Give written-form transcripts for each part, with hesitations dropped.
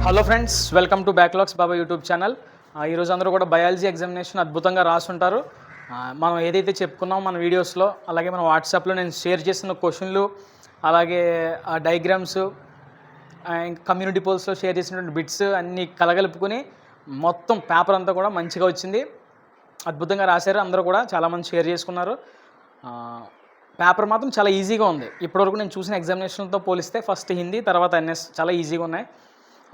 Hello friends, welcome to backlogs Baba YouTube channel. ఈరోజు అందరూ కూడా బయాలజీ ఎగ్జామినేషన్ అద్భుతంగా రాసుంటారు. మనం ఏదైతే చెప్పుకున్నామో మన వీడియోస్లో, అలాగే మన వాట్సాప్లో నేను షేర్ చేసిన క్వశ్చన్లు, అలాగే డయాగ్రామ్స్, కమ్యూనిటీ పోల్స్లో షేర్ చేసినటువంటి బిట్స్ అన్నీ కలగలుపుకొని మొత్తం పేపర్ అంతా కూడా మంచిగా వచ్చింది. అద్భుతంగా రాశారు. అందరూ కూడా చాలామంది షేర్ చేసుకున్నారు. పేపర్ మాత్రం చాలా ఈజీగా ఉంది. ఇప్పటివరకు నేను చూసిన ఎగ్జామినేషన్తో పోలిస్తే ఫస్ట్ హిందీ, తర్వాత ఎన్ఎస్ చాలా ఈజీగా ఉన్నాయి.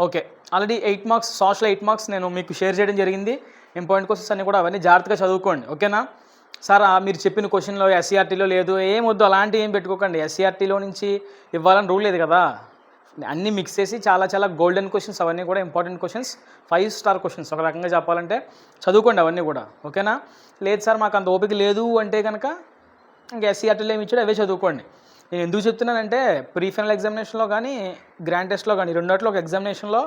Okay, already 8 marks, social 8 marks నేను మీకు షేర్ చేయడం జరిగింది. ఇంపార్టెంట్ క్వశ్చన్స్ అన్నీ కూడా అవన్నీ జాగ్రత్తగా చదువుకోండి, ఓకేనా? సార్ మీరు చెప్పిన క్వశ్చన్లో ఎస్సీఆర్టీలో లేదు, ఏం వద్దు, అలాంటివి ఏం పెట్టుకోకండి. ఎస్సీఆర్టీలో నుంచి ఇవ్వాలని రూల్ లేదు కదా. అన్నీ మిక్స్ చేసి చాలా చాలా గోల్డెన్ క్వశ్చన్స్, అవన్నీ కూడా ఇంపార్టెంట్ క్వశ్చన్స్, 5 స్టార్ క్వశ్చన్స్ ఒక రకంగా చెప్పాలంటే. చదువుకోండి అవన్నీ కూడా, ఓకేనా? లేదు సార్ మాకు అంత ఓపిక లేదు అంటే కనుక ఇంకా ఎస్సీఆర్టీలో ఏమి ఇచ్చాడో అవే చదువుకోండి. నేను ఎందుకు చెప్తున్నానంటే ప్రీ ఫైనల్ ఎగ్జామినేషన్లో కానీ గ్రాండ్ టెస్ట్లో కానీ రెండిట్లో ఒక ఎగ్జామినేషన్లో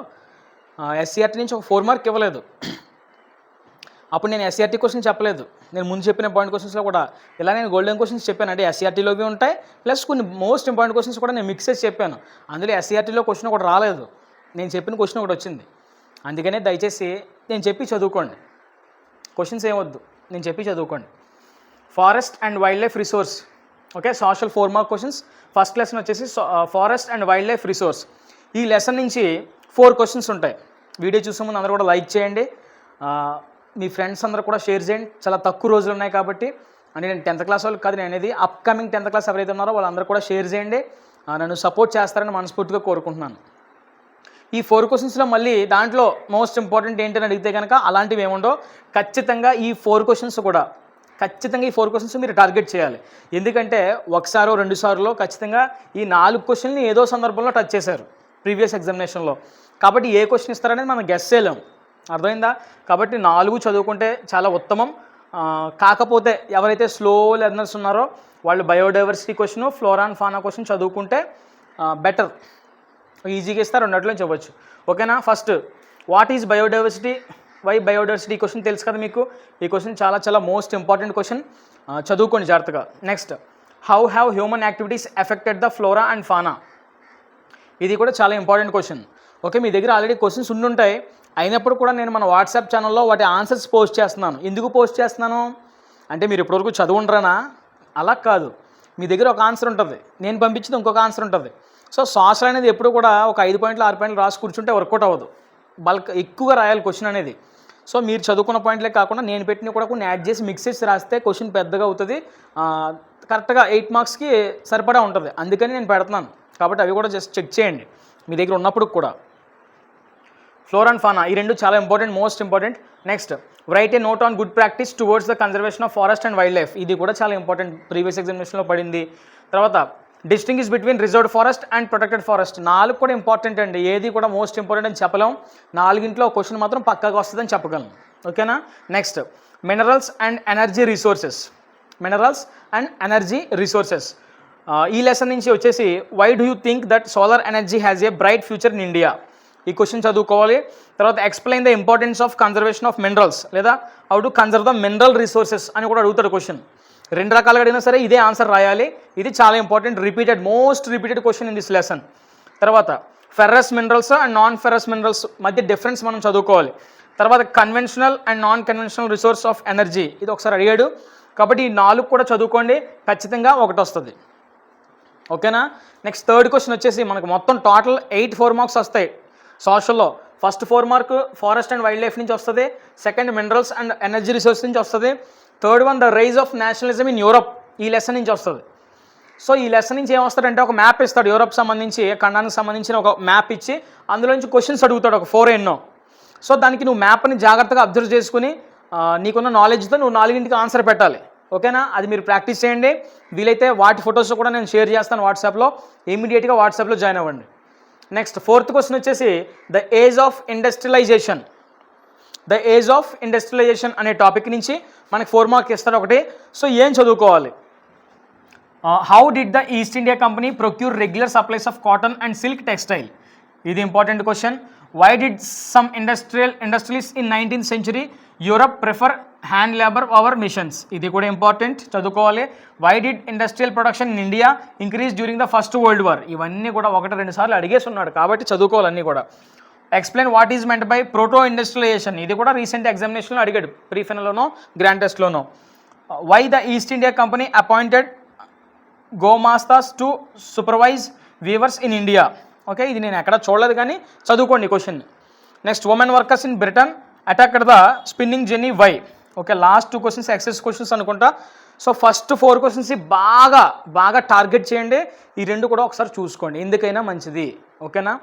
ఎస్సీఆర్టీ నుంచి ఒక 4 మార్క్ ఇవ్వలేదు. అప్పుడు నేను ఎస్సీఆర్టీ క్వశ్చన్ చెప్పలేదు. నేను ముందు చెప్పిన పాయింట్ క్వశ్చన్స్లో కూడా ఇలా నేను గోల్డెన్ క్వశ్చన్స్ చెప్పాను. అంటే ఎస్సీఆర్టీలోవి ఉంటాయి, ప్లస్ కొన్ని మోస్ట్ ఇంపార్టెంట్ క్వశ్చన్స్ కూడా నేను మిక్స్ చేసి చెప్పాను. అందులో ఎస్సీఆర్టీలో క్వశ్చన్ ఒకటి రాలేదు, నేను చెప్పిన క్వశ్చన్ ఒకటి వచ్చింది. అందుకనే దయచేసి నేను చెప్పి చదువుకోండి, క్వశ్చన్స్ ఏమొద్దు, నేను చెప్పి చదువుకోండి. Forest and wildlife resource, okay, social 4 mark questions. First lesson వచ్చేసి forest and wildlife resource. ఈ లెసన్ నుంచి 4 క్వశ్చన్స్ ఉంటాయి. వీడియో చూసే ముందు అందరూ కూడా లైక్ చేయండి, మీ ఫ్రెండ్స్ అందరూ కూడా షేర్ చేయండి. చాలా తక్కువ రోజులు ఉన్నాయి కాబట్టి, అంటే నేను 10th క్లాస్ వాళ్ళకి కాదు, నేను అనేది అప్కమింగ్ 10th క్లాస్ ఎవరైతే ఉన్నారో వాళ్ళందరూ కూడా షేర్ చేయండి. నన్ను సపోర్ట్ చేస్తారని మనస్ఫూర్తిగా కోరుకుంటున్నాను. ఈ 4 క్వశ్చన్స్లో మళ్ళీ దాంట్లో మోస్ట్ ఇంపార్టెంట్ ఏంటని అడిగితే కనుక అలాంటివి ఏముండో. ఖచ్చితంగా ఈ 4 క్వశ్చన్స్ మీరు టార్గెట్ చేయాలి. ఎందుకంటే ఒకసారో 2 సార్లు ఖచ్చితంగా ఈ 4 క్వశ్చన్ని ఏదో సందర్భంలో టచ్ చేశారు ప్రీవియస్ ఎగ్జామినేషన్లో. కాబట్టి ఏ క్వశ్చన్ ఇస్తారనేది మనం గెస్ చేయలేం, అర్థమైందా? కాబట్టి 4 చదువుకుంటే చాలా ఉత్తమం. కాకపోతే ఎవరైతే స్లో లెర్నర్స్ ఉన్నారో వాళ్ళు biodiversity question, flora and fauna question చదువుకుంటే బెటర్, ఈజీగా ఇస్తారు, రెండిట్లో చెప్పవచ్చు, ఓకేనా? First, what is biodiversity, why biodiversity question తెలుసు కదా మీకు. ఈ క్వశ్చన్ చాలా చాలా మోస్ట్ ఇంపార్టెంట్ క్వశ్చన్, చదువుకోండి జాగ్రత్తగా. Next, how have human activities affected the flora and fauna. ఇది కూడా చాలా ఇంపార్టెంట్ క్వశ్చన్. ఓకే, మీ దగ్గర ఆల్రెడీ క్వశ్చన్స్ ఉండుంటాయి, అయినప్పుడు కూడా నేను మన వాట్సాప్ ఛానల్లో వాటి ఆన్సర్స్ పోస్ట్ చేస్తున్నాను. ఎందుకు పోస్ట్ చేస్తున్నాను అంటే మీరు ఇప్పటివరకు చదువుంటారనా? అలా కాదు, మీ దగ్గర ఒక ఆన్సర్ ఉంటుంది, నేను పంపించింది ఇంకొక ఆన్సర్ ఉంటుంది. సో సోషల్ అనేది ఎప్పుడు కూడా ఒక 5 పాయింట్లు 6 పాయింట్లు రాసి కూర్చుంటే వర్కౌట్ అవ్వదు, బల్క్ ఎక్కువగా రాయాలి క్వశ్చన్ అనేది. సో మీరు చదువుకున్న పాయింట్లే కాకుండా నేను పెట్టిన కూడా కొన్ని యాడ్ చేసి మిక్స్ చేసి రాస్తే క్వశ్చన్ పెద్దగా అవుతుంది, కరెక్ట్గా 8 మార్క్స్కి సరిపడా ఉంటుంది. అందుకని నేను పెడుతున్నాను. కాబట్టి అవి కూడా జస్ట్ చెక్ చేయండి మీ దగ్గర ఉన్నప్పుడు కూడా. ఫ్లోరా అండ్ ఫానా ఈ 2 చాలా important, most important. Next, right a note on good practice towards the conservation of forest and wild life. ఇది కూడా చాలా ఇంపార్టెంట్, ప్రీవియస్ ఎగ్జామినేషన్లో పడింది. తర్వాత, distinguish between reserved forest and protected forest. 4 కూడా ఇంపార్టెంట్ అండి, ఏది కూడా మోస్ట్ ఇంపార్టెంట్ అని చెప్పలేం. 4 క్వశ్చన్ మాత్రం పక్కాగా వస్తుందని చెప్పగలను, ఓకేనా? Next, minerals and energy resources. ఈ లెసన్ నుంచి వచ్చేసి why do you think that solar energy has a bright future in India. ఈ క్వశ్చన్ చదువుకోవాలి. తర్వాత, explain the importance of conservation of minerals, లేదా how to conserve the mineral resources అని కూడా అడుగుతాడు క్వశ్చన్. 2 రకాలుగా అడిగినా సరే ఇదే ఆన్సర్ రాయాలి. ఇది చాలా important, most repeated question in this lesson. తర్వాత, ferrous minerals and non ferrous minerals మధ్య డిఫరెన్స్ మనం చదువుకోవాలి. తర్వాత, conventional and non conventional resource of energy, ఇది ఒకసారి అడిగాడు. కాబట్టి ఈ 4 కూడా చదువుకోండి, ఖచ్చితంగా ఒకటి వస్తుంది, ఓకేనా? నెక్స్ట్, థర్డ్ క్వశ్చన్ వచ్చేసి మనకు మొత్తం టోటల్ 8 4 మార్క్స్ వస్తాయి సోషల్లో. First 4 mark forest and wildlife నుంచి వస్తుంది, second minerals and energy resource నుంచి వస్తుంది, third one the rise of nationalism in Europe, ఈ లెసన్ నుంచి వస్తుంది. సో ఈ లెసన్ నుంచి ఏమొస్తాడంటే ఒక మ్యాప్ ఇస్తాడు, యూరప్ సంబంధించి ఖండానికి సంబంధించిన ఒక మ్యాప్ ఇచ్చి అందులో నుంచి క్వశ్చన్స్ అడుగుతాడు, ఒక 4 ఎన్నో. సో దానికి నువ్వు మ్యాప్ని జాగ్రత్తగా అబ్జర్వ్ చేసుకుని నీకున్న నాలెడ్జ్తో నువ్వు 4కి ఆన్సర్ పెట్టాలి, ఓకేనా? అది మీరు ప్రాక్టీస్ చేయండి. వీలైతే వాటి ఫొటోస్ కూడా నేను షేర్ చేస్తాను వాట్సాప్లో, ఇమీడియట్గా వాట్సాప్లో జాయిన్ అవ్వండి. నెక్స్ట్, 4th క్వశ్చన్ వచ్చేసి ద ఏజ్ ఆఫ్ ఇండస్ట్రియలైజేషన్ అనే టాపిక్ నుంచి మనకి 4 మార్క్ ఇస్తాడు ఒకటి. సో ఏం చదువుకోవాలి? How did the east India Company procure regular supplies of cotton and silk textile, ఇది important question. Why did some industries in 19th century Europe prefer hand labour over machines, ఇది కూడా important, చదువుకోవాలి. Why did industrial production in India increase during the first world war, ఇవన్నీ కూడా 1-2 సార్లు అడిగేసి ఉన్నాడు, కాబట్టి చదువుకోవాలి అన్నీ కూడా. Explain what is meant by proto industrialization. ఇది కూడా రీసెంట్ ఎగ్జామినేషన్లో అడిగాడు, ప్రీ ఫైనల్లోనో గ్రాండ్ టెస్ట్లోనో. Why the east India company appointed gomasthas to supervise weavers in India. Okay, ఇది నేను ఎక్కడ చూడలేదు కానీ చదువుకోండి question. Next, women workers in Britain attacked the spinning jenny why. Okay, last 2 questions excess questions అనుకుంటా. సో ఫస్ట్ 4 క్వశ్చన్స్ బాగా బాగా target చేయండి. ఈ 2 కూడా ఒకసారి చూసుకోండి, ఎందుకైనా మంచిది. ఓకేనా?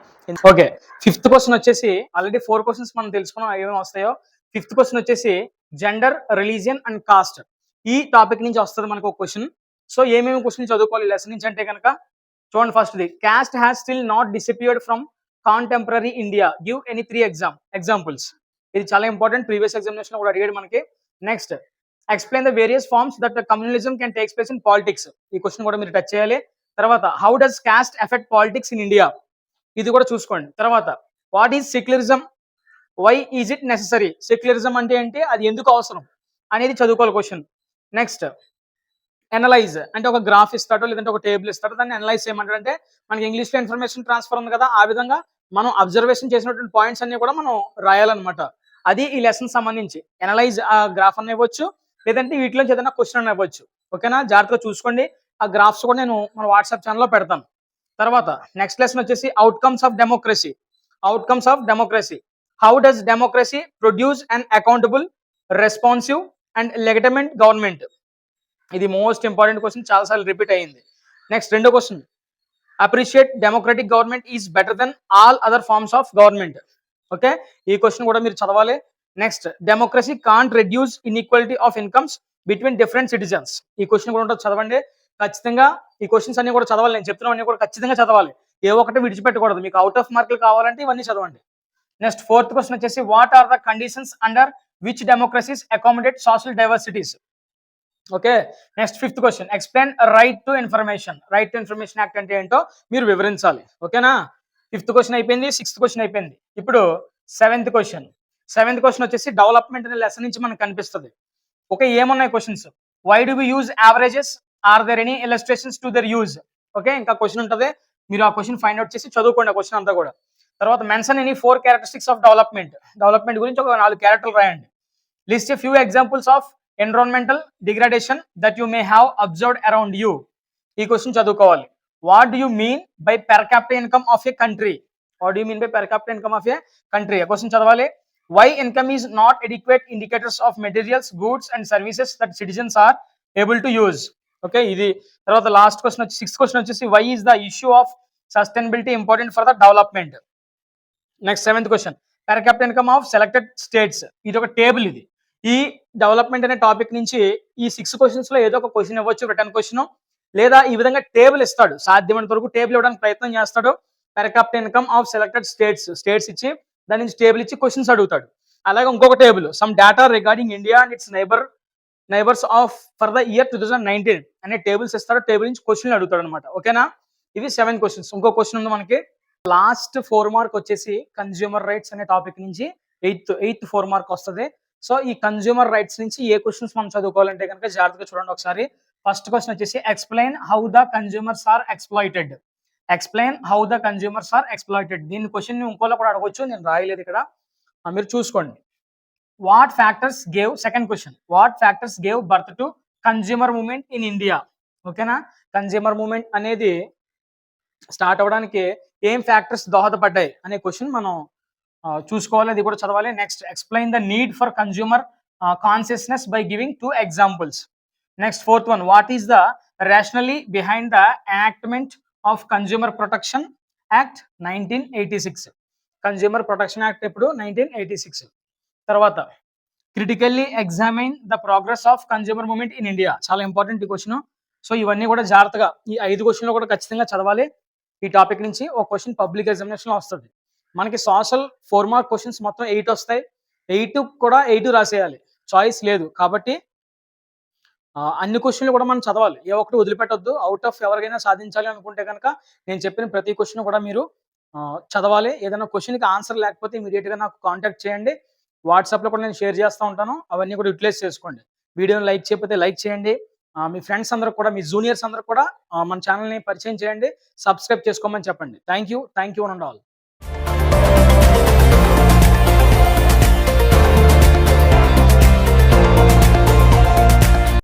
ఓకే, 5th క్వశ్చన్ వచ్చేసి ఆల్రెడీ 4 క్వశ్చన్స్ మనం తెలుసుకున్నాం ఏమేమి వస్తాయో. 5th క్వశ్చన్ వచ్చేసి జెండర్, రిలీజియన్ అండ్ కాస్ట్. ఈ టాపిక్ నుంచి వస్తుంది మనకు ఒక క్వశ్చన్. సో ఏమేమి క్వశ్చన్ చదువుకోవాలి లెసన్ నుంచి అంటే కనుక చూడండి. ఫస్ట్ది, caste has still not disappeared from contemporary India, give any 3 examples. ఇది చాలా ఇంపార్టెంట్, ప్రీవియస్ ఎగ్జామినేషన్ కూడా అడిగాడు మనకి. Next, explain the various forms that communalism can takes place in politics. ఈ క్వశ్చన్ కూడా మీరు టచ్ చేయాలి. తర్వాత, how does caste affect politics in India, ఇది కూడా చూసుకోండి. తర్వాత, what is secularism, why is it necessary. Secularism అంటే ఏంటి, అది ఎందుకు అవసరం అనేది చదువుకోవాలి క్వశ్చన్. నెక్స్ట్, అనలైజ్ అంటే ఒక గ్రాఫ్ ఇస్తాడో లేదంటే ఒక టేబుల్ ఇస్తాడో, దాన్ని అనలైజ్ చేయమంటాడు. అంటే మనకి ఇంగ్లీష్లో ఇన్ఫర్మేషన్ ట్రాన్స్ఫర్ ఉంది కదా, ఆ విధంగా మనం అబ్జర్వేషన్ చేసినటువంటి పాయింట్స్ అన్ని కూడా మనం రాయాలన్నమాట. అది ఈ లెసన్ సంబంధించి. అనలైజ్ ఆ గ్రాఫ్ అని ఇవ్వచ్చు, లేదంటే వీటిలో ఏదైనా క్వశ్చన్ అని ఇవ్వచ్చు. ఓకేనా? జాగ్రత్తగా చూసుకోండి. ఆ గ్రాఫ్స్ కూడా నేను మన వాట్సాప్ ఛానల్లో పెడతాను. తర్వాత నెక్స్ట్ లెసన్ వచ్చేసి outcomes of democracy. Outcomes of democracy, how does democracy produce and accountable, responsive and legitimate government. ఇది మోస్ట్ ఇంపార్టెంట్ క్వశ్చన్, చాలాసార్లు రిపీట్ అయ్యింది. నెక్స్ట్, 2వ question, appreciate democratic government is better than all other forms of government. Okay, ఈ question కూడా మీరు చదవాలి. Next, democracy can't reduce inequality of incomes between different citizens. ఈ question కూడా ఉంటుంది, చదవండి ఖచ్చితంగా. ఈ క్వశ్చన్స్ అన్ని కూడా చదవాలి, నేను చెప్తున్నవన్నీ కూడా ఖచ్చితంగా చదవాలి, ఏ ఒక్కటి విడిచిపెట్టకూడదు. మీకు అవుట్ ఆఫ్ మార్కులు కావాలంటే ఇవన్నీ చదవండి. నెక్స్ట్, 4th క్వశ్చన్ వచ్చేసి, what are the conditions under which democracies accommodate social diversities. Okay, next 5th question, explain right to information. Right to information act అంటే ఏంటో మీరు వివరించాలి. ఓకేనా? 5th క్వశ్చన్ అయిపోయింది, 6th క్వశ్చన్ అయిపోయింది. ఇప్పుడు 7th క్వశ్చన్. 7th క్వశ్చన్ వచ్చేసి డెవలప్మెంట్ అనే లెసన్ నుంచి మనకు కనిపిస్తుంది. ఓకే, ఏమున్నాయి questions, why do we use averages, are there any illustrations to their use. Okay, ఇంకా క్వశ్చన్ ఉంటుంది, మీరు ఆ క్వశ్చన్ ఫైండ్ అవుట్ చేసి చదువుకోండి ఆ క్వశ్చన్ అంతా కూడా. తర్వాత, mention any 4 characteristics of development. Development గురించి ఒక 4 క్యారెక్టర్లు రాయండి. List a few examples of environmental degradation that you may have observed around you. ఈ క్వశ్చన్ చదువుకోవాలి. What do you mean by per capital income of a country. What do you mean by per capital income of a country, ఆ question చదవాలి. Why income is not adequate indicators of materials, goods and services that citizens are able to use. Okay, ఇది. తర్వాత last question వచ్చి 6th question వచ్చేసి, why is the issue of sustainability important for the development. Next 7th question, per capital income of selected states. ఇది ఒక table. ఇది ఈ development అనే topic నుంచి ఈ 6 క్వశ్చన్స్ లో ఏదో ఒక క్వశ్చన్ ఇవ్వచ్చు, రిటర్న్ క్వశ్చన్, లేదా ఈ విధంగా టేబుల్ ఇస్తాడు, సాధ్యమైనంత వరకు టేబుల్ ఇవ్వడానికి ప్రయత్నం చేస్తాడు. Per capital income of selected states ఇచ్చి దాని నుంచి టేబుల్ ఇచ్చి క్వశ్చన్స్ అడుగుతాడు. అలాగే ఇంకొక table, some data regarding India and it's neighbours of for the year 2019 అనే టేబుల్స్ ఇస్తాడు. టేబుల్ నుంచి క్వశ్చన్లు అడుగుతాడు అనమాట. ఓకేనా? ఇవి 7 క్వశ్చన్స్. ఇంకో క్వశ్చన్ ఉంది మనకి, లాస్ట్ 4 మార్క్ వచ్చేసి కన్జ్యూమర్ రైట్స్ అనే టాపిక్ నుంచి 8th 4 మార్క్ వస్తుంది. సో ఈ కన్జ్యూమర్ రైట్స్ నుంచి ఏ క్వశ్చన్స్ మనం చదువుకోవాలంటే కనుక జాగ్రత్తగా చూడండి ఒకసారి. ఫస్ట్ క్వశ్చన్ వచ్చేసి, explain how the consumers are exploited. Explain how the consumers are exploited. దీని క్వశ్చన్ ఇంకోలో కూడా అడగవచ్చు, నేను రాయలేదు ఇక్కడ, మీరు చూసుకోండి. What factors gave, second question, what factors gave birth to consumer movement in India. ఓకేనా? కన్జ్యూమర్ మూవ్మెంట్ అనేది స్టార్ట్ అవ్వడానికి ఏం ఫ్యాక్టర్స్ దోహదపడ్డాయి అనే క్వశ్చన్ మనం చూసుకోవాలి, అది కూడా చదవాలి. Next, explain the need for consumer consciousness by giving 2 examples. Next 4th one, what is the rationally behind the enactment of consumer protection act 1986. Consumer protection act ఎప్పుడు? 1986. తర్వాత, critically ఎగ్జామైన్ the progress of consumer movement in India. చాలా important ఈ question. So ఇవన్నీ కూడా జాగ్రత్తగా ఈ 5 క్వశ్చన్లు కూడా ఖచ్చితంగా చదవాలి. ఈ టాపిక్ నుంచి ఒక క్వశ్చన్ పబ్లిక్ ఎగ్జామినేషన్లో వస్తుంది. మనకి సోషల్ 4 మార్క్ క్వశ్చన్స్ మొత్తం 8 వస్తాయి. 8 కూడా 8 రాసేయాలి, చాయిస్ లేదు. కాబట్టి అన్ని క్వశ్చన్లు కూడా మనం చదవాలి, ఏ ఒక్కటి వదిలిపెట్టొద్దు. అవుట్ ఆఫ్ ఎవరికైనా సాధించాలి అనుకుంటే కనుక నేను చెప్పిన ప్రతి క్వశ్చన్ కూడా మీరు చదవాలి. ఏదైనా క్వశ్చన్కి ఆన్సర్ లేకపోతే ఇమీడియట్గా నాకు కాంటాక్ట్ చేయండి. వాట్సాప్లో కూడా నేను షేర్ చేస్తూ ఉంటాను, అవన్నీ కూడా యూటిలైజ్ చేసుకోండి. వీడియోని లైక్ చేయకపోతే లైక్ చేయండి. మీ ఫ్రెండ్స్ అందరూ కూడా, మీ జూనియర్స్ అందరూ కూడా మన ఛానల్ని పరిచయం చేయండి, సబ్స్క్రైబ్ చేసుకోమని చెప్పండి. Thank you one and all.